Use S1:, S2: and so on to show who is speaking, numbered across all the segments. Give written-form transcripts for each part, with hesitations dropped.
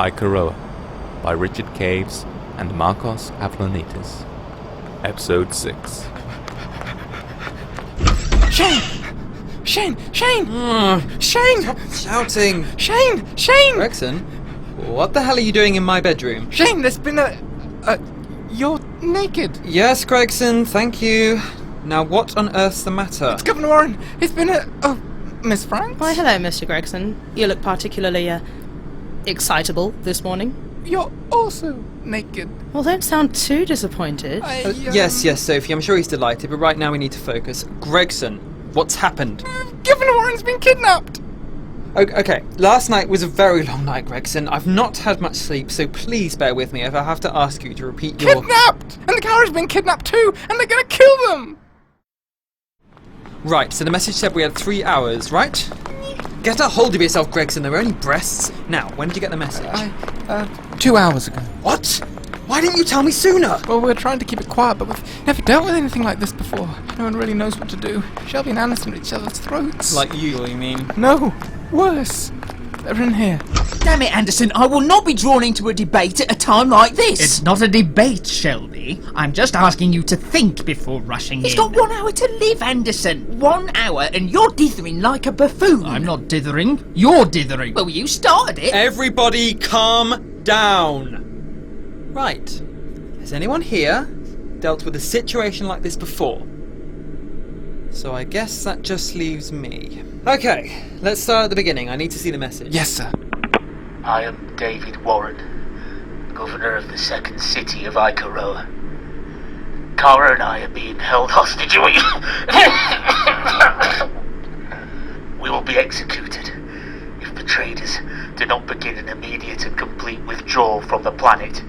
S1: Ika Roa by Richard Caves and Marcos Avlonitis. Episode 6.
S2: Shayne! Shayne! Shayne! Shayne!
S3: Stop shouting!
S2: Shayne! Shayne!
S3: Gregson, what the hell are you doing in my bedroom?
S2: Shayne, there's been you're naked.
S3: Yes, Gregson, thank you. Now what on earth's the matter?
S2: It's Governor Warren. It's been Miss Franks?
S4: Why, hello, Mr. Gregson. You look particularly, excitable this morning.
S2: You're also naked.
S4: Well, don't sound too disappointed.
S3: Yes, Sophie, I'm sure he's delighted, but right now we need to focus. Gregson, what's happened?
S2: Governor Warren's been kidnapped.
S3: Okay, last night was a very long night, Gregson. I've not had much sleep, so please bear with me if I have to ask you to repeat your...
S2: Kidnapped! And the car has been kidnapped too, and they're gonna kill them!
S3: Right, so the message said we had 3 hours, right? Get a hold of yourself, Gregson, they're only breasts. Now, when did you get the message?
S2: 2 hours ago.
S3: What? Why didn't you tell me sooner?
S2: Well, we're trying to keep it quiet, but we've never dealt with anything like this before. No one really knows what to do. Shelby and Anderson at each other's throats.
S3: Like you mean?
S2: No, worse. They're in here.
S5: Damn it, Anderson, I will not be drawn into a debate at a time like this!
S6: It's not a debate, Shelby. I'm just asking you to think before rushing
S5: He's
S6: in.
S5: got 1 hour to live, Anderson. 1 hour, and you're dithering like a buffoon.
S6: I'm not dithering. You're dithering.
S5: Well, you started it.
S3: Everybody calm down. Right. Has anyone here dealt with a situation like this before? So I guess that just leaves me. Okay, let's start at the beginning. I need to see the message.
S2: Yes, sir.
S7: I am David Warren, Governor of the second city of Ika Roa. Kara and I are being held hostage. We will be executed if the traders do not begin an immediate and complete withdrawal from the planet.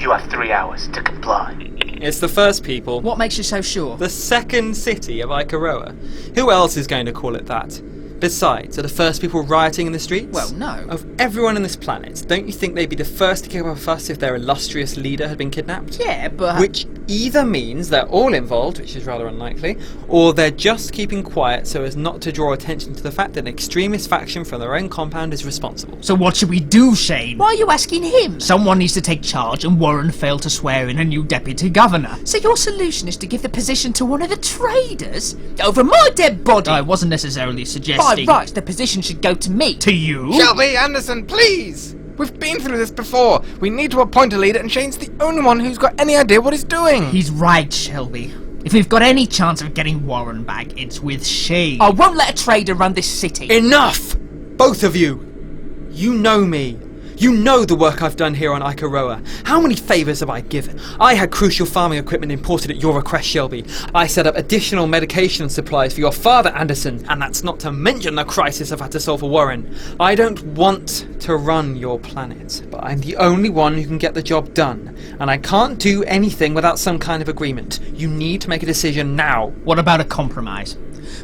S7: You have 3 hours to comply.
S3: It's the first people.
S5: What makes you so sure?
S3: The second city of Ika Roa. Who else is going to call it that? Besides, are the first people rioting in the streets?
S5: Well, no.
S3: Of everyone on this planet, don't you think they'd be the first to kick up a fuss if their illustrious leader had been kidnapped?
S5: Yeah, but...
S3: Which either means they're all involved, which is rather unlikely, or they're just keeping quiet so as not to draw attention to the fact that an extremist faction from their own compound is responsible.
S6: So what should we do, Shayne?
S5: Why are you asking him?
S6: Someone needs to take charge, and Warren failed to swear in a new deputy governor.
S5: So your solution is to give the position to one of the traders? Over my dead body?
S6: I wasn't necessarily suggesting...
S5: By rights, the position should go to me.
S6: To you?
S2: Shelby, Anderson, please! We've been through this before. We need to appoint a leader, and Shayne's the only one who's got any idea what he's doing.
S6: He's right, Shelby. If we've got any chance of getting Warren back, it's with Shayne.
S5: I won't let a trader run this city.
S3: Enough! Both of you! You know me. You know the work I've done here on Ika Roa. How many favours have I given? I had crucial farming equipment imported at your request, Shelby. I set up additional medication supplies for your father, Anderson. And that's not to mention the crisis I've had to solve for Warren. I don't want to run your planet, but I'm the only one who can get the job done. And I can't do anything without some kind of agreement. You need to make a decision now.
S6: What about a compromise?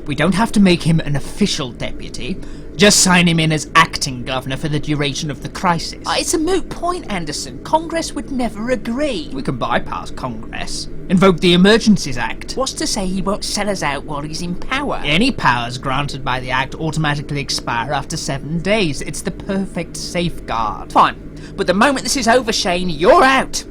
S6: We don't have to make him an official deputy. Just sign him in as acting governor for the duration of the crisis.
S5: It's a moot point, Anderson. Congress would never agree.
S6: We can bypass Congress. Invoke the Emergencies Act.
S5: What's to say he won't sell us out while he's in power?
S6: Any powers granted by the Act automatically expire after 7 days. It's the perfect safeguard.
S5: Fine. But the moment this is over, Shayne, you're out.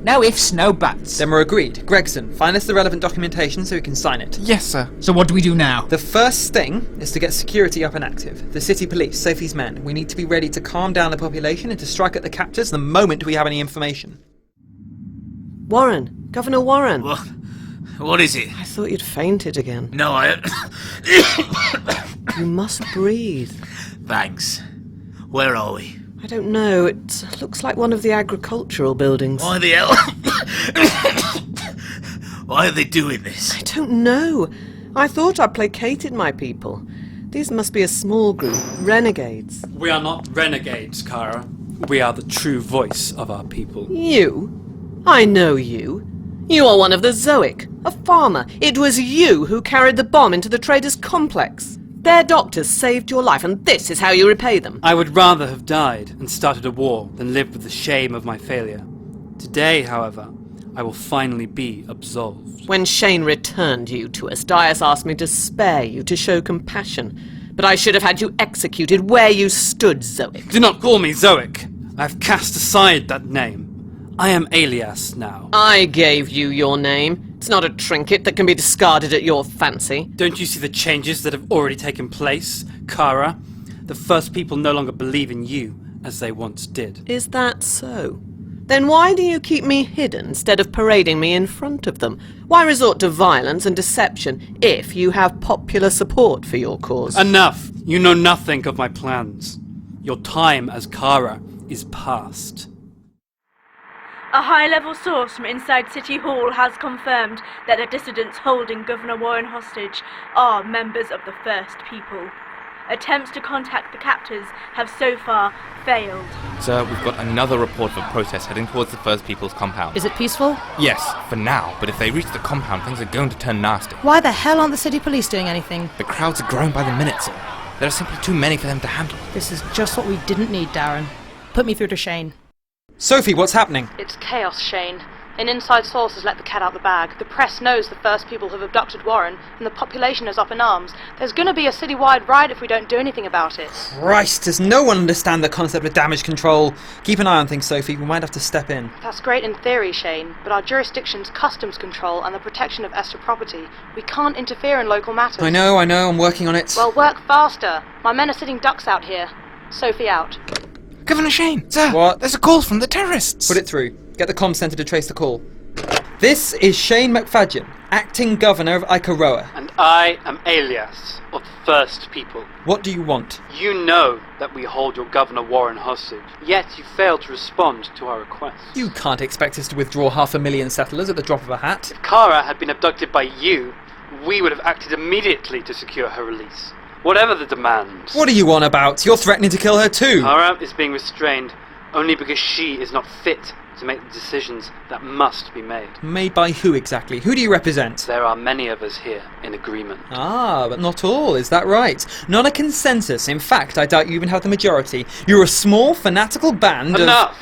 S5: No ifs, no buts.
S3: Then we're agreed. Gregson, find us the relevant documentation so we can sign it.
S2: Yes, sir.
S6: So what do we do now?
S3: The first thing is to get security up and active. The city police, Sophie's men. We need to be ready to calm down the population and to strike at the captors the moment we have any information.
S8: Warren, Governor Warren.
S7: What is it?
S8: I thought you'd fainted again.
S7: No, I...
S8: You must breathe.
S7: Thanks. Where are we?
S8: I don't know, it looks like one of the agricultural buildings.
S7: Why the hell? Why are they doing this?
S8: I don't know. I thought I placated my people. These must be a small group, renegades.
S9: We are not renegades, Kara. We are the true voice of our people.
S8: You? I know you. You are one of the Zoic, a farmer. It was you who carried the bomb into the traders' complex. Their doctors saved your life, and this is how you repay them.
S9: I would rather have died and started a war than lived with the shame of my failure. Today, however, I will finally be absolved.
S8: When Shayne returned you to us, Dias asked me to spare you to show compassion. But I should have had you executed where you stood, Zoic.
S9: Do not call me Zoic. I have cast aside that name. I am Alias now.
S8: I gave you your name. It's not a trinket that can be discarded at your fancy.
S9: Don't you see the changes that have already taken place, Kara? The first people no longer believe in you as they once did.
S8: Is that so? Then why do you keep me hidden instead of parading me in front of them? Why resort to violence and deception if you have popular support for your cause?
S9: Enough! You know nothing of my plans. Your time as Kara is past.
S10: A high-level source from inside City Hall has confirmed that the dissidents holding Governor Warren hostage are members of the First People. Attempts to contact the captors have so far failed.
S2: Sir, we've got another report of a protest heading towards the First People's compound.
S4: Is it peaceful?
S2: Yes, for now, but if they reach the compound, things are going to turn nasty.
S4: Why the hell aren't the city police doing anything?
S2: The crowds are growing by the minute, sir. There are simply too many for them to handle.
S4: This is just what we didn't need, Darren. Put me through to Shayne.
S3: Sophie, what's happening?
S4: It's chaos, Shayne. An inside source has let the cat out the bag. The press knows the First People have abducted Warren, and the population is up in arms. There's going to be a citywide riot if we don't do anything about it.
S3: Christ, does no one understand the concept of damage control? Keep an eye on things, Sophie. We might have to step in.
S4: That's great in theory, Shayne, but our jurisdiction's customs control and the protection of Esther property. We can't interfere in local matters.
S3: I know, I'm working on it.
S4: Well, work faster. My men are sitting ducks out here. Sophie out.
S2: Governor Shayne, sir!
S3: What?
S2: There's a call from the terrorists!
S3: Put it through. Get the comm centre to trace the call. This is Shayne McFadgen, acting governor of Ika Roa.
S9: And I am Alias, of the First People.
S3: What do you want?
S9: You know that we hold your Governor Warren hostage, yet you fail to respond to our request.
S3: You can't expect us to withdraw 500,000 settlers at the drop of a hat.
S9: If Kara had been abducted by you, we would have acted immediately to secure her release. Whatever the demands.
S3: What are you on about? You're threatening to kill her too!
S9: Kara is being restrained only because she is not fit to make the decisions that must be made.
S3: Made by who exactly? Who do you represent?
S9: There are many of us here in agreement.
S3: Ah, but not all, is that right? Not a consensus. In fact, I doubt you even have the majority. You're a small, fanatical band
S9: Enough!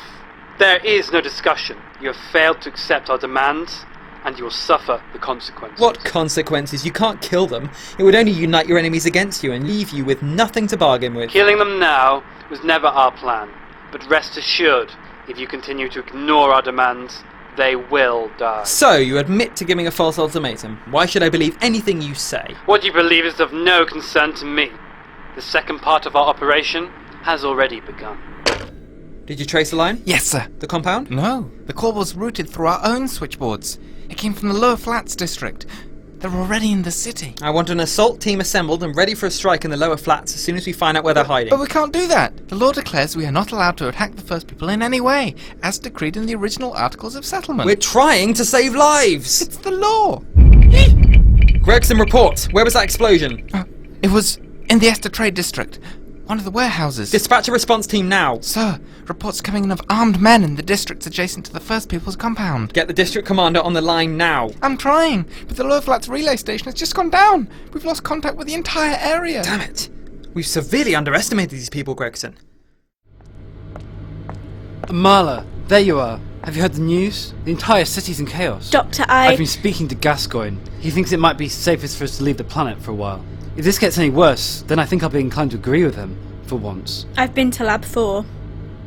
S9: There is no discussion. You have failed to accept our demands, and you will suffer the consequences.
S3: What consequences? You can't kill them. It would only unite your enemies against you and leave you with nothing to bargain with.
S9: Killing them now was never our plan, but rest assured, if you continue to ignore our demands, they will die.
S3: So, you admit to giving a false ultimatum. Why should I believe anything you say?
S9: What you believe is of no concern to me. The second part of our operation has already begun.
S3: Did you trace the line?
S2: Yes, sir.
S3: The compound?
S2: No, the call was routed through our own switchboards. It came from the Lower Flats district. They're already in the city.
S3: I want an assault team assembled and ready for a strike in the Lower Flats as soon as we find out where they're hiding.
S2: But we can't do that. The law declares we are not allowed to attack the First People in any way, as decreed in the original Articles of Settlement.
S3: We're trying to save lives!
S2: It's the law.
S3: Gregson, report. Where was that explosion?
S2: It was in the Esther Trade District. One of the warehouses.
S3: Dispatch a response team now.
S2: Sir, reports coming in of armed men in the districts adjacent to the First People's compound.
S3: Get the district commander on the line now.
S2: I'm trying, but the Lower Flats relay station has just gone down. We've lost contact with the entire area.
S3: Damn it. We've severely underestimated these people, Gregson.
S9: Marla, there you are. Have you heard the news? The entire city's in chaos.
S10: Doctor,
S9: I've been speaking to Gascoigne. He thinks it might be safest for us to leave the planet for a while. If this gets any worse, then I think I'll be inclined to agree with him, for once.
S10: I've been to Lab 4.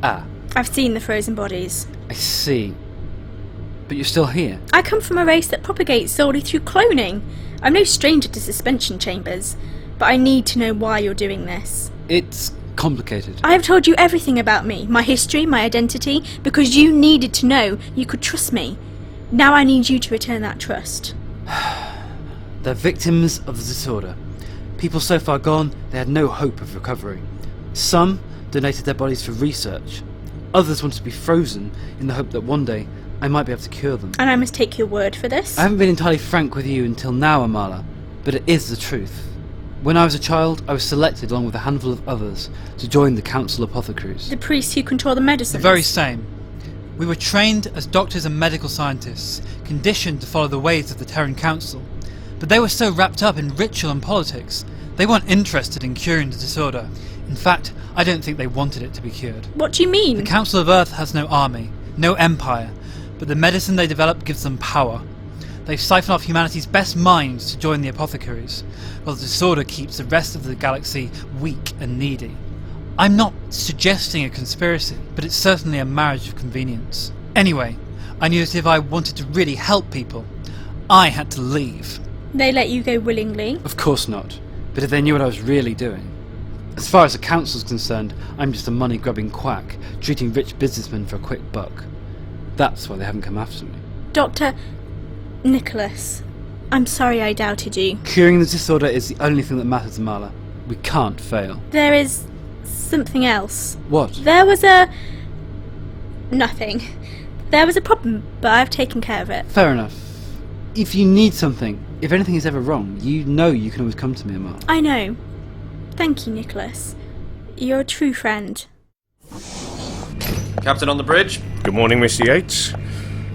S9: Ah,
S10: I've seen the frozen bodies.
S9: I see. But you're still here.
S10: I come from a race that propagates solely through cloning. I'm no stranger to suspension chambers, but I need to know why you're doing this.
S9: It's complicated.
S10: I have told you everything about me, my history, my identity, because you needed to know you could trust me. Now I need you to return that trust.
S9: They're victims of the disorder. People so far gone, they had no hope of recovery. Some donated their bodies for research. Others wanted to be frozen in the hope that one day I might be able to cure them.
S10: And I must take your word for this?
S9: I haven't been entirely frank with you until now, Amala, but it is the truth. When I was a child, I was selected along with a handful of others to join the Council Apothecaries.
S10: The priests who control the medicines?
S11: The very same. We were trained as doctors and medical scientists, conditioned to follow the ways of the Terran Council. But they were so wrapped up in ritual and politics, they weren't interested in curing the disorder. In fact, I don't think they wanted it to be cured.
S10: What do you mean?
S11: The Council of Earth has no army, no empire, but the medicine they develop gives them power. They've siphoned off humanity's best minds to join the apothecaries, while the disorder keeps the rest of the galaxy weak and needy. I'm not suggesting a conspiracy, but it's certainly a marriage of convenience. Anyway, I knew that if I wanted to really help people, I had to leave.
S10: They let you go willingly?
S9: Of course not. But if they knew what I was really doing. As far as the council's concerned, I'm just a money-grubbing quack, treating rich businessmen for a quick buck. That's why they haven't come after me.
S10: Dr. Nicholas, I'm sorry I doubted you.
S9: Curing the disorder is the only thing that matters, Marla. We can't fail.
S10: There is something else.
S9: What?
S10: There was nothing. There was a problem, but I've taken care of it.
S9: Fair enough. If you need something, if anything is ever wrong, you know you can always come to me, Marla.
S10: I know. Thank you, Nicholas. You're a true friend.
S12: Captain on the bridge.
S13: Good morning, Mr. Yates.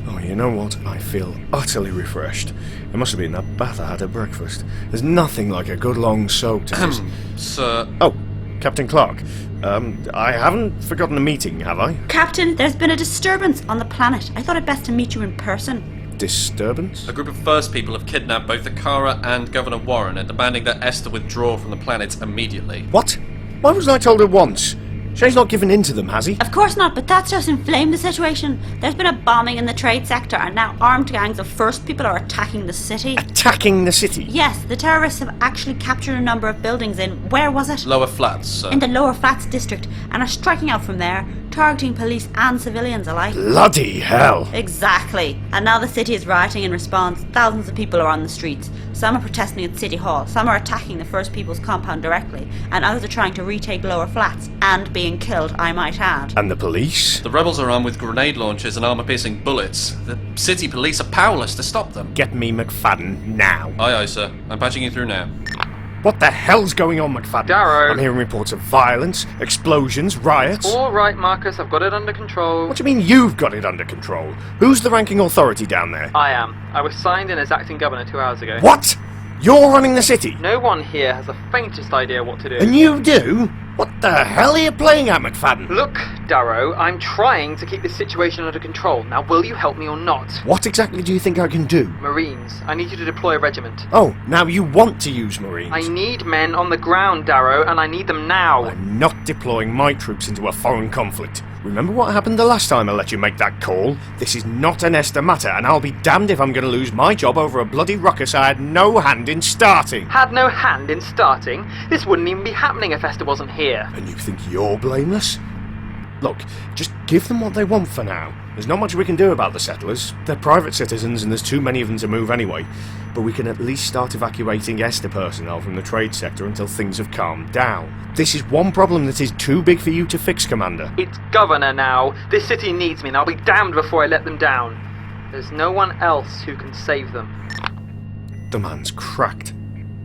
S13: Oh, you know what? I feel utterly refreshed. It must have been that bath I had at breakfast. There's nothing like a good long soak to
S12: Sir.
S13: Oh, Captain Clark. I haven't forgotten the meeting, have I?
S14: Captain, there's been a disturbance on the planet. I thought it best to meet you in person.
S13: Disturbance?
S12: A group of First People have kidnapped both Akara and Governor Warren and demanding that Esther withdraw from the planet immediately.
S13: What? Why wasn't I told her once? Shayne's not given in to them, has he?
S14: Of course not, but that's just inflamed the situation. There's been a bombing in the trade sector, and now armed gangs of First People are attacking the city.
S13: Attacking the city?
S14: Yes, the terrorists have actually captured a number of buildings in, where was it?
S12: Lower Flats, sir.
S14: In the Lower Flats district, and are striking out from there, targeting police and civilians alike.
S13: Bloody hell!
S14: Exactly. And now the city is rioting in response. Thousands of people are on the streets. Some are protesting at City Hall, some are attacking the First People's compound directly, and others are trying to retake Lower Flats, and being killed, I might add.
S13: And the police?
S12: The rebels are armed with grenade launchers and armor-piercing bullets. The city police are powerless to stop them.
S13: Get me McFadden now.
S12: Aye, aye, sir. I'm patching you through now.
S13: What the hell's going on, McFadden?
S2: Darrow.
S13: I'm hearing reports of violence, explosions, riots.
S2: All right, Marcus, I've got it under control.
S13: What do you mean you've got it under control? Who's the ranking authority down there?
S2: I am. I was signed in as acting governor 2 hours ago.
S13: What? You're running the city?
S2: No one here has the faintest idea what to do.
S13: And you do? What the hell are you playing at, McFadden?
S2: Look, Darrow, I'm trying to keep this situation under control. Now, will you help me or not?
S13: What exactly do you think I can do?
S2: Marines. I need you to deploy a regiment.
S13: Oh, now you want to use Marines?
S2: I need men on the ground, Darrow, and I need them now.
S13: I'm not deploying my troops into a foreign conflict. Remember what happened the last time I let you make that call? This is not an Esther matter, and I'll be damned if I'm going to lose my job over a bloody ruckus I had no hand in starting.
S2: Had no hand in starting? This wouldn't even be happening if Esther wasn't here.
S13: And you think you're blameless? Look, just give them what they want for now. There's not much we can do about the settlers. They're private citizens and there's too many of them to move anyway. But we can at least start evacuating Esther personnel from the trade sector until things have calmed down. This is one problem that is too big for you to fix, Commander.
S2: It's governor now. This city needs me and I'll be damned before I let them down. There's no one else who can save them.
S13: The man's cracked.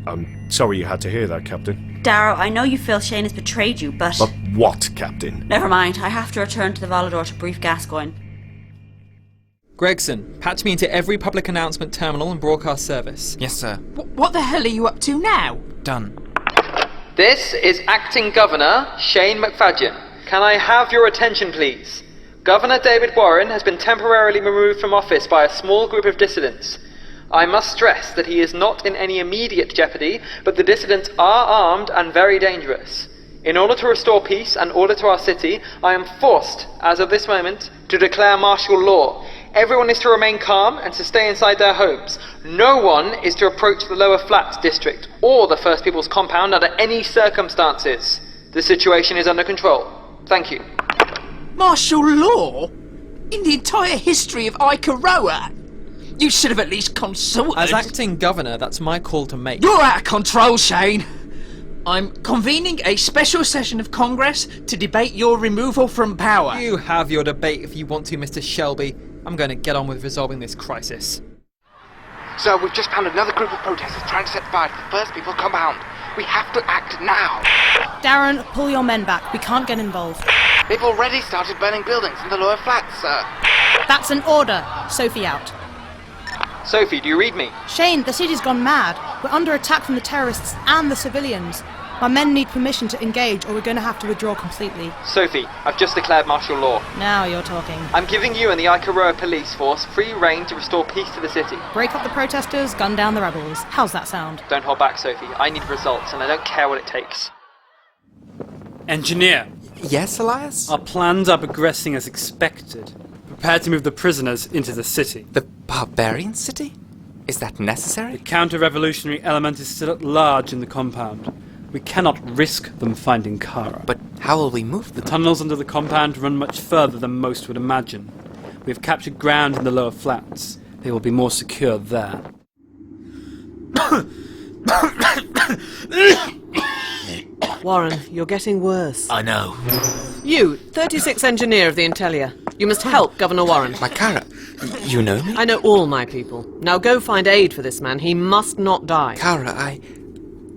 S13: I'm sorry you had to hear that, Captain.
S14: Darrow, I know you feel Shayne has betrayed you, but...
S13: But what, Captain?
S14: Never mind, I have to return to the Volador to brief Gascoigne.
S3: Gregson, patch me into every public announcement terminal and broadcast service.
S15: Yes, sir.
S5: What the hell are you up to now?
S15: Done.
S2: This is Acting Governor Shayne McFadden. Can I have your attention, please? Governor David Warren has been temporarily removed from office by a small group of dissidents. I must stress that he is not in any immediate jeopardy, but the dissidents are armed and very dangerous. In order to restore peace and order to our city, I am forced, as of this moment, to declare martial law. Everyone is to remain calm and to stay inside their homes. No one is to approach the Lower Flats district or the First People's compound under any circumstances. The situation is under control. Thank you.
S5: Martial law? In the entire history of Ika Roa? You should have at least consulted.
S3: As acting governor, that's my call to make.
S5: You're out of control, Shayne. I'm convening a special session of Congress to debate your removal from power.
S3: You have your debate if you want to, Mr. Shelby. I'm going to get on with resolving this crisis.
S2: Sir, we've just found another group of protesters trying to set fire to the First People's compound. We have to act now.
S16: Darren, pull your men back. We can't get involved.
S2: They've already started burning buildings in the Lower Flats, sir.
S16: That's an order. Sophie out.
S2: Sophie, do you read me?
S16: Shayne, the city's gone mad. We're under attack from the terrorists and the civilians. My men need permission to engage or we're going to have to withdraw completely.
S2: Sophie, I've just declared martial law.
S16: Now you're talking.
S2: I'm giving you and the Ika Roa police force free rein to restore peace to the city.
S16: Break up the protesters, gun down the rebels. How's that sound?
S2: Don't hold back, Sophie. I need results, and I don't care what it takes.
S9: Engineer.
S1: Yes, Elias?
S9: Our plans are progressing as expected. Prepare to move the prisoners into the city.
S1: The barbarian city? Is that necessary?
S9: The counter-revolutionary element is still at large in the compound. We cannot risk them finding Kara.
S1: But how will we move them?
S9: The tunnels under the compound run much further than most would imagine. We have captured ground in the lower flats. They will be more secure there.
S8: Warren, you're getting worse.
S7: I know.
S8: You, 36th Engineer of the Intellia. You must help Governor Warren.
S1: My Kara, you know me?
S8: I know all my people. Now go find aid for this man. He must not die.
S1: Kara,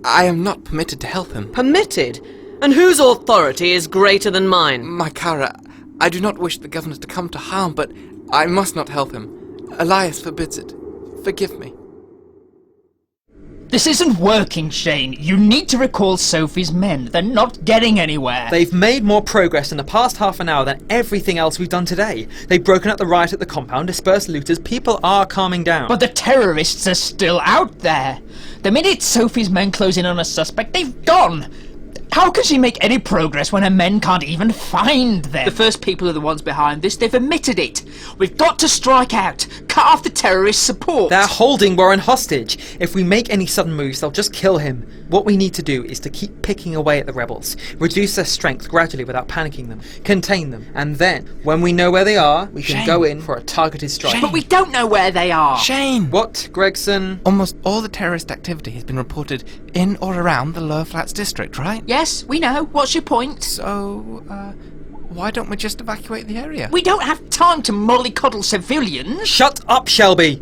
S1: I am not permitted to help him.
S8: Permitted? And whose authority is greater than mine?
S1: My Kara, I do not wish the governor to come to harm, but I must not help him. Elias forbids it. Forgive me.
S6: This isn't working, Shayne. You need to recall Sophie's men. They're not getting anywhere.
S3: They've made more progress in the past half an hour than everything else we've done today. They've broken up the riot at the compound, dispersed looters, people are calming down.
S6: But the terrorists are still out there. The minute Sophie's men close in on a suspect, they've gone. How can she make any progress when her men can't even find them?
S5: The first people are the ones behind this. They've admitted it. We've got to strike out. Cut off the terrorist support.
S3: They're holding Warren hostage. If we make any sudden moves, they'll just kill him. What we need to do is to keep picking away at the rebels, reduce their strength gradually without panicking them, contain them, and then, when we know where they are, we can go in for a targeted strike.
S5: But we don't know where they are.
S1: Shayne!
S3: What, Gregson?
S1: Almost all the terrorist activity has been reported in or around the Lower Flats district, right?
S5: Yes, we know. What's your point?
S1: So, why don't we just evacuate the area?
S5: We don't have time to mollycoddle civilians.
S3: Shut up, Shelby!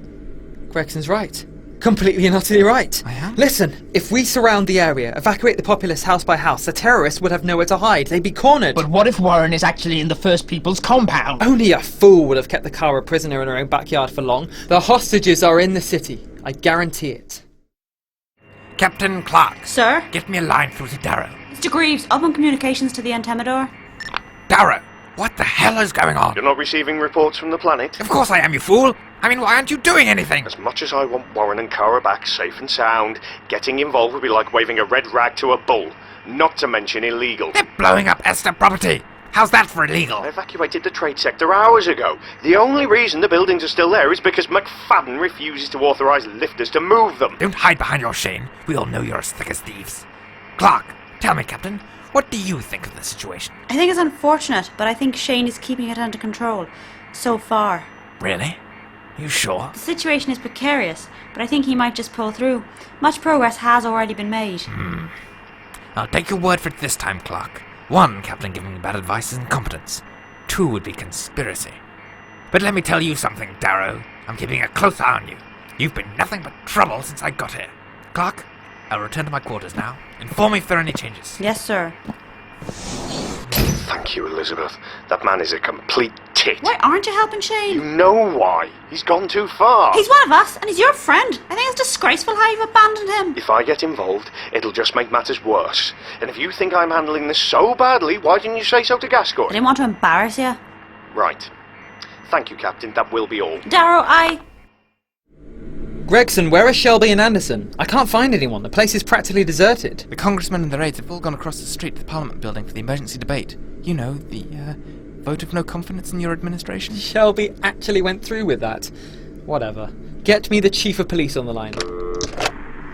S3: Gregson's right. Completely and utterly right.
S1: I am?
S3: Listen, if we surround the area, evacuate the populace house by house, the terrorists would have nowhere to hide. They'd be cornered.
S6: But what if Warren is actually in the First People's compound?
S3: Only a fool would have kept the Kara prisoner in her own backyard for long. The hostages are in the city. I guarantee it.
S7: Captain Clark.
S14: Sir?
S7: Get me a line through to Darrow.
S14: Mr. Greaves, open communications to the Antemidor.
S7: Darrow, what the hell is going on?
S13: You're not receiving reports from the planet?
S7: Of course I am, you fool. I mean, why aren't you doing anything?
S13: As much as I want Warren and Kara back safe and sound, getting involved would be like waving a red rag to a bull. Not to mention illegal.
S7: They're blowing up Esther property. How's that for illegal?
S13: I evacuated the trade sector hours ago. The only reason the buildings are still there is because McFadden refuses to authorise lifters to move them.
S7: Don't hide behind your Shayne. We all know you're as thick as thieves. Clark, tell me, Captain, what do you think of the situation?
S14: I think it's unfortunate, but I think Shayne is keeping it under control. So far.
S7: Really? You sure?
S14: The situation is precarious, but I think he might just pull through. Much progress has already been made.
S7: I'll take your word for it this time, Clark. 1, Captain giving me bad advice is incompetence. 2 would be conspiracy. But let me tell you something, Darrow. I'm keeping a close eye on you. You've been nothing but trouble since I got here. Clark, I'll return to my quarters now. Inform me if there are any changes.
S14: Yes, sir.
S13: Thank you, Elizabeth. That man is a complete tit.
S14: Why aren't you helping Shayne?
S13: You know why. He's gone too far.
S14: He's one of us, and he's your friend. I think it's disgraceful how you've abandoned him.
S13: If I get involved, it'll just make matters worse. And if you think I'm handling this so badly, why didn't you say so to
S14: I
S13: Gascoigne?
S14: didn't want to embarrass you.
S13: Right. Thank you, Captain. That will be all.
S14: Darrow,
S3: Gregson, where are Shelby and Anderson? I can't find anyone. The place is practically deserted.
S1: The congressmen and their aides have all gone across the street to the Parliament building for the emergency debate. You know, the, vote of no confidence in your administration.
S3: Shelby actually went through with that. Whatever. Get me the Chief of Police on the line.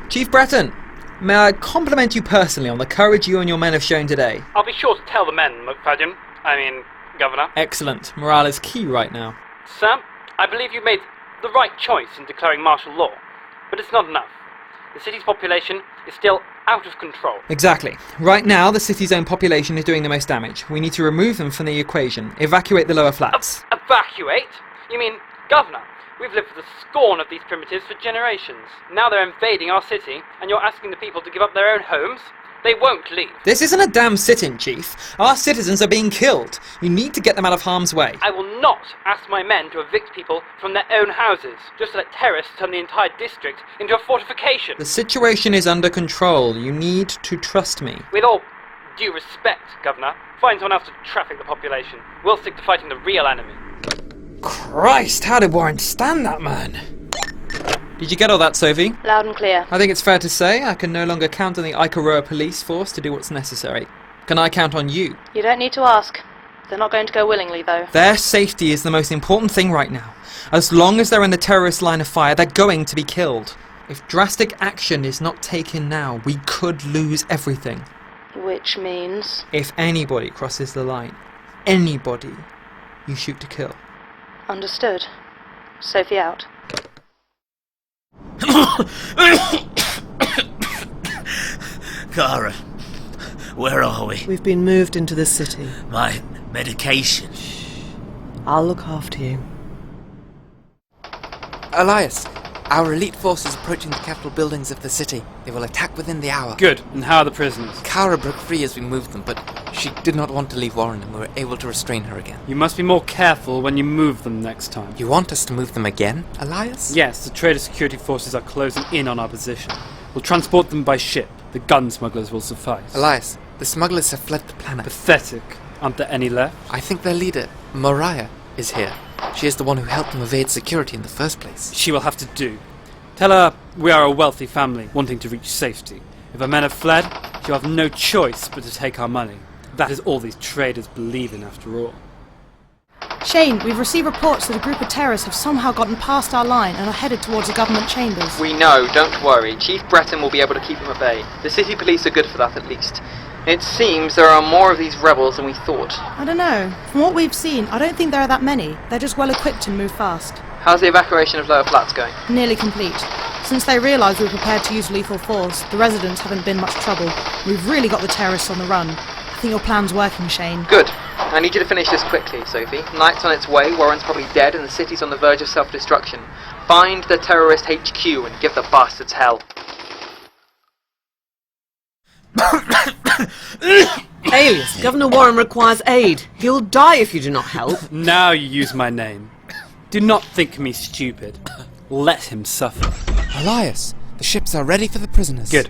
S3: Chief Breton, may I compliment you personally on the courage you and your men have shown today?
S15: I'll be sure to tell the men, McFadden. Governor.
S3: Excellent. Morale is key right now.
S15: Sir, I believe you made the right choice in declaring martial law, but it's not enough. The city's population is still out of control.
S3: Exactly. Right now, the city's own population is doing the most damage. We need to remove them from the equation. Evacuate the lower flats.
S15: Evacuate? You mean, Governor, we've lived with the scorn of these primitives for generations. Now they're invading our city, and you're asking the people to give up their own homes? They won't leave.
S3: This isn't a damn sit-in, Chief. Our citizens are being killed. You need to get them out of harm's way.
S15: I will not ask my men to evict people from their own houses, just to let terrorists turn the entire district into a fortification.
S3: The situation is under control. You need to trust me.
S15: With all due respect, Governor, find someone else to traffic the population. We'll stick to fighting the real enemy.
S3: Christ, how did Warren stand that man? Did you get all that, Sophie?
S4: Loud and clear.
S3: I think it's fair to say I can no longer count on the Ika Roa police force to do what's necessary. Can I count on you?
S4: You don't need to ask. They're not going to go willingly, though.
S3: Their safety is the most important thing right now. As long as they're in the terrorist line of fire, they're going to be killed. If drastic action is not taken now, we could lose everything.
S4: Which means?
S3: If anybody crosses the line, anybody, you shoot to kill.
S4: Understood. Sophie out.
S17: Kara, where are we?
S8: We've been moved into the city.
S17: My medication.
S8: I'll look after you.
S1: Elias, our elite force is approaching the capital buildings of the city. They will attack within the hour.
S11: Good. And how are the prisoners?
S1: Kara broke free as we moved them, but she did not want to leave Warren, and we were able to restrain her again.
S11: You must be more careful when you move them next time.
S1: You want us to move them again, Elias?
S11: Yes, the trader security forces are closing in on our position. We'll transport them by ship. The gun smugglers will suffice.
S1: Elias, the smugglers have fled the planet.
S11: Pathetic. Aren't there any left?
S1: I think their leader, Mariah, is here. She is the one who helped them evade security in the first place.
S11: She will have to do. Tell her we are a wealthy family wanting to reach safety. If our men have fled, she'll have no choice but to take our money. That is all these traders believe in after all.
S16: Shayne, we've received reports that a group of terrorists have somehow gotten past our line and are headed towards the government chambers.
S2: We know, don't worry. Chief Breton will be able to keep them at bay. The city police are good for that, at least. It seems there are more of these rebels than we thought.
S16: I don't know. From what we've seen, I don't think there are that many. They're just well equipped and move fast.
S2: How's the evacuation of lower flats going?
S16: Nearly complete. Since they realised we were prepared to use lethal force, the residents haven't been much trouble. We've really got the terrorists on the run. I think your plan's working, Shayne.
S2: Good. I need you to finish this quickly, Sophie. Night's on its way, Warren's probably dead, and the city's on the verge of self-destruction. Find the terrorist HQ and give the bastards hell.
S8: Alias, Governor Warren requires aid. He'll die if you do not help.
S11: Now you use my name. Do not think me stupid. Let him suffer.
S1: Elias, the ships are ready for the prisoners.
S11: Good.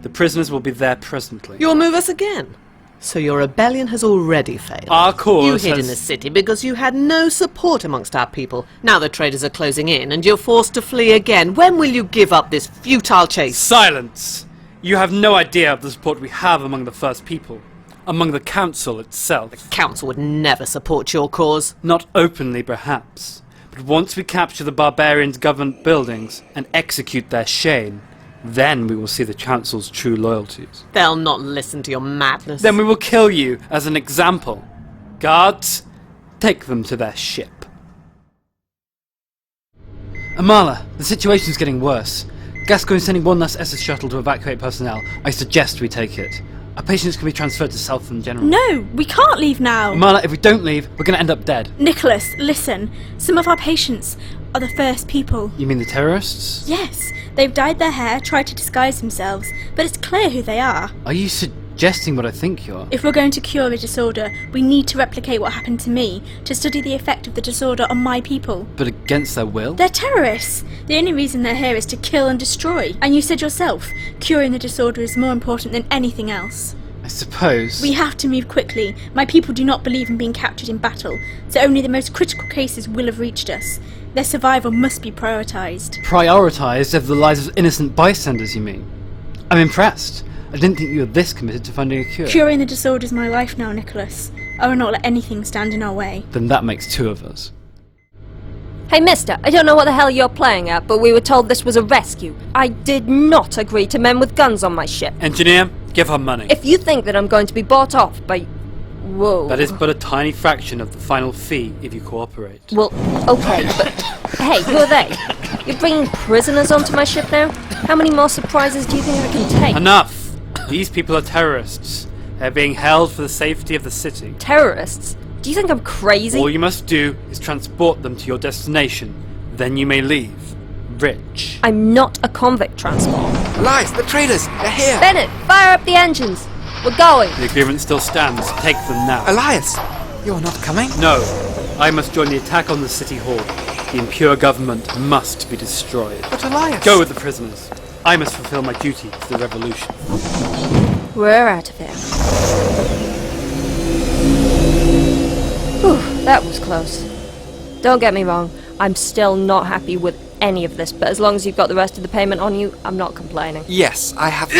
S11: The prisoners will be there presently.
S8: You'll move us again. So your rebellion has already failed.
S11: Our cause
S8: You hid in the city because you had no support amongst our people. Now the traders are closing in and you're forced to flee again. When will you give up this futile chase?
S11: Silence! You have no idea of the support we have among the First People. Among the Council itself.
S8: The Council would never support your cause.
S11: Not openly, perhaps. But once we capture the barbarians' government buildings and execute their Shayne, then we will see the Council's true loyalties.
S8: They'll not listen to your madness.
S11: Then we will kill you as an example. Guards, take them to their ship. Amala, the situation's getting worse. Gascoigne's sending one last SS shuttle to evacuate personnel. I suggest we take it. Our patients can be transferred to Southland General.
S10: No, we can't leave now.
S11: Amala, if we don't leave, we're going to end up dead.
S10: Nicholas, listen. Some of our patients are the First People.
S11: You mean the terrorists?
S10: Yes, they've dyed their hair, tried to disguise themselves, but it's clear who they are.
S11: Are you suggesting what I think you are?
S10: If we're going to cure a disorder, we need to replicate what happened to me, to study the effect of the disorder on my people.
S11: But against their will?
S10: They're terrorists. The only reason they're here is to kill and destroy. And you said yourself, curing the disorder is more important than anything else.
S11: I suppose.
S10: We have to move quickly. My people do not believe in being captured in battle, so only the most critical cases will have reached us. Their survival must be prioritised.
S11: Prioritised over the lives of innocent bystanders, you mean? I'm impressed. I didn't think you were this committed to finding a cure.
S10: Curing the disorder is my life now, Nicholas. I will not let anything stand in our way.
S11: Then that makes two of us.
S18: Hey mister, I don't know what the hell you're playing at, but we were told this was a rescue. I did not agree to men with guns on my ship.
S11: Engineer, give her money.
S18: If you think that I'm going to be bought off by... Whoa.
S11: That is but a tiny fraction of the final fee if you cooperate.
S18: Well, okay, but... Hey, who are they? You're bringing prisoners onto my ship now? How many more surprises do you think I can take?
S11: Enough! These people are terrorists. They're being held for the safety of the city.
S18: Terrorists? Do you think I'm crazy?
S11: All you must do is transport them to your destination. Then you may leave.
S9: rich.
S18: I'm not a convict transport.
S1: Lies, the traitors! They're here!
S18: Bennett, fire up the engines! We're going!
S9: The agreement still stands. Take them now.
S1: Elias! You're not coming?
S9: No. I must join the attack on the City Hall. The impure government must be destroyed.
S1: But Elias...
S9: Go with the prisoners. I must fulfill my duty to the revolution.
S18: We're out of here. Whew, that was close. Don't get me wrong, I'm still not happy with any of this, but as long as you've got the rest of the payment on you, I'm not complaining.
S1: Yes, I have...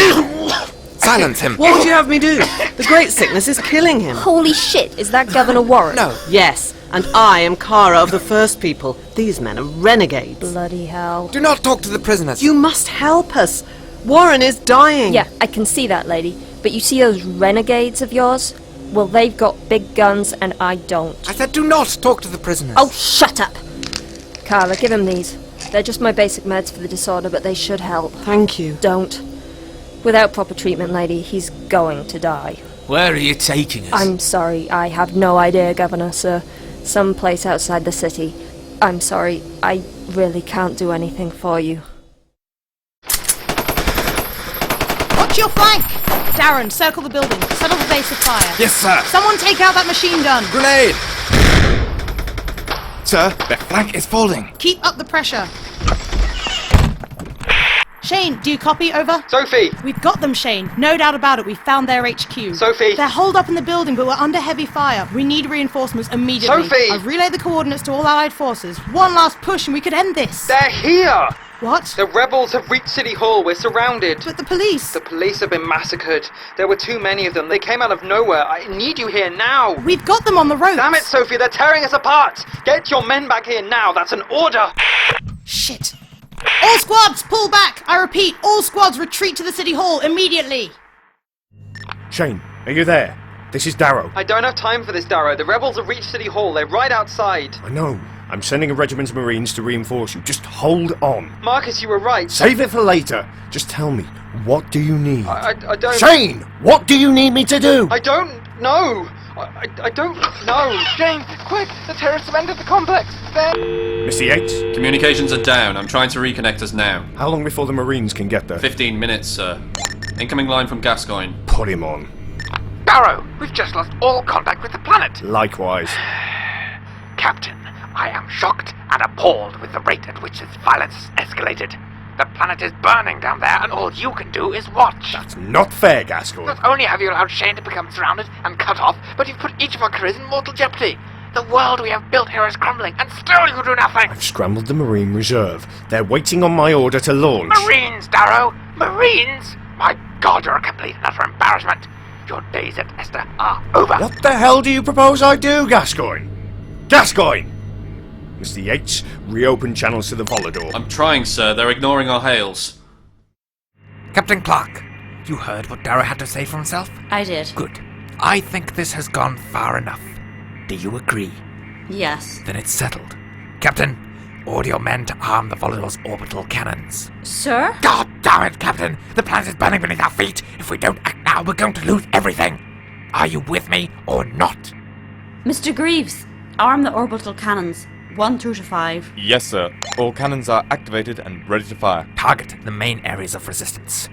S1: Silence him!
S8: What would you have me do? The great sickness is killing him.
S18: Holy shit, is that Governor Warren?
S1: No.
S8: Yes, and I am Kara of the First People. These men are renegades.
S18: Bloody hell.
S1: Do not talk to the prisoners.
S8: You must help us. Warren is dying.
S18: Yeah, I can see that, lady. But you see those renegades of yours? Well, they've got big guns and I don't.
S1: I said do not talk to the prisoners.
S18: Oh, shut up! Carla, give him these. They're just my basic meds for the disorder, but they should help.
S8: Thank you.
S18: Don't. Without proper treatment, lady, he's going to die.
S17: Where are you taking us?
S18: I'm sorry, I have no idea, Governor, sir. Some place outside the city. I'm sorry, I really can't do anything for you.
S16: Watch your flank! Darren, circle the building. Settle the base of fire.
S1: Yes, sir.
S16: Someone take out that machine gun.
S1: Grenade! Sir, their flank is falling.
S16: Keep up the pressure. Shayne, do you copy? Over?
S2: Sophie!
S16: We've got them, Shayne. No doubt about it. We found their HQ.
S2: Sophie!
S16: They're holed up in the building, but we're under heavy fire. We need reinforcements immediately.
S2: Sophie!
S16: I've relayed the coordinates to all Allied forces. One last push and we could end this.
S2: They're here!
S16: What?
S2: The rebels have reached City Hall. We're surrounded.
S16: But the police!
S2: The police have been massacred. There were too many of them. They came out of nowhere. I need you here now.
S16: We've got them on the ropes.
S2: Damn it, Sophie. They're tearing us apart. Get your men back here now. That's an order.
S16: Shit. All squads, pull back! I repeat, all squads retreat to the City Hall immediately!
S13: Shayne, are you there? This is Darrow.
S2: I don't have time for this, Darrow. The rebels have reached City Hall. They're right outside.
S13: I know. I'm sending a regiment of Marines to reinforce you. Just hold on.
S2: Marcus, you were right.
S13: Save it for later. Just tell me, what do you need?
S2: I don't...
S13: Shayne, what do you need me to do?
S2: I don't know. I don't know.
S1: Shayne, quick! The terrorists have entered the complex. They're...
S13: Mr. Yates?
S12: Communications are down. I'm trying to reconnect us now.
S13: How long before the Marines can get there?
S12: 15 minutes, sir. Incoming line from Gascoigne.
S13: Put him on.
S7: Darrow, we've just lost all contact with the planet.
S13: Likewise.
S7: Captain, I am shocked and appalled with the rate at which this violence has escalated. The planet is burning down there, and all you can do is watch.
S13: That's not fair, Gascoigne.
S7: Not only have you allowed Shayne to become surrounded and cut off, but you've put each of our careers in mortal jeopardy. The world we have built here is crumbling, and still you do nothing.
S13: I've scrambled the Marine Reserve. They're waiting on my order to launch.
S7: Marines, Darrow! Marines! My God, you're a complete and utter embarrassment. Your days at Esther are over.
S13: What the hell do you propose I do, Gascoigne? Gascoigne! Mr. Yates, reopen channels to the Volador.
S12: I'm trying, sir. They're ignoring our hails.
S7: Captain Clark, you heard what Darrow had to say for himself?
S14: I did.
S7: Good. I think this has gone far enough. Do you agree?
S14: Yes.
S7: Then it's settled. Captain, order your men to arm the Volador's orbital cannons.
S14: Sir?
S7: God damn it, Captain! The planet is burning beneath our feet. If we don't act now, we're going to lose everything. Are you with me or not?
S14: Mr. Greaves, arm the orbital cannons. 1 through to 5.
S19: Yes, sir. All cannons are activated and ready to fire.
S7: Target the main areas of resistance.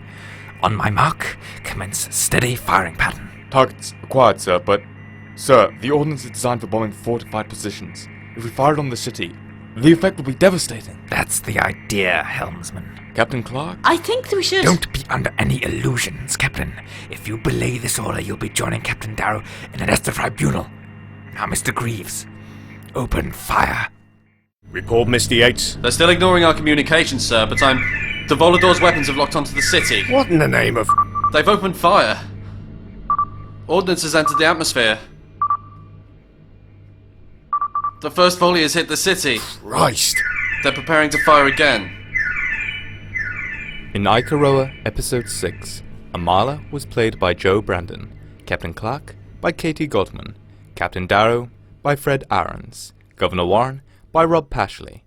S7: On my mark, commence steady firing pattern.
S19: Targets acquired, sir, but... Sir, the ordnance is designed for bombing fortified positions. If we fire it on the city, the effect will be devastating.
S7: That's the idea, helmsman.
S19: Captain Clark?
S14: I think we should...
S7: Don't be under any illusions, Captain. If you belay this order, you'll be joining Captain Darrow in an Esther tribunal. Now, Mr. Greaves, open fire.
S13: Report, Mr. Yates.
S12: They're still ignoring our communications, sir, but the Volador's weapons have locked onto the city.
S13: What in the name of...
S12: They've opened fire. Ordnance has entered the atmosphere. The first volley has hit the city.
S13: Christ.
S12: They're preparing to fire again.
S19: In Ika Roa, Episode 6, Amala was played by Joe Brandon, Captain Clark by Katie Godman, Captain Darrow by Fred Aarons, Governor Warren by Rob Pashley,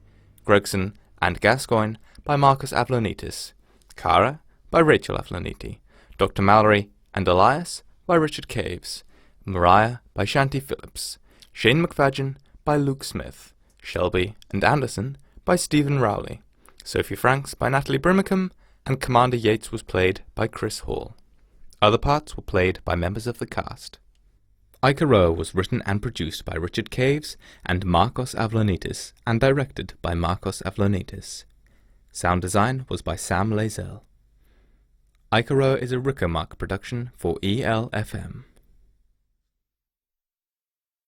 S19: Gregson and Gascoigne by Marcos Avlonitis, Kara by Rachel Avloniti, Dr. Mallory and Elias by Richard Caves, Mariah by Shanti Phillips, Shayne McFadden by Luke Smith, Shelby and Anderson by Stephen Rowley, Sophie Franks by Natalie Brimacombe, and Commander Yates was played by Chris Hall. Other parts were played by members of the cast. Ika Roa was written and produced by Richard Caves and Marcos Avlonitis, and directed by Marcos Avlonitis. Sound design was by Sam Lazell. Ika Roa is a RicoMark production for ELFM.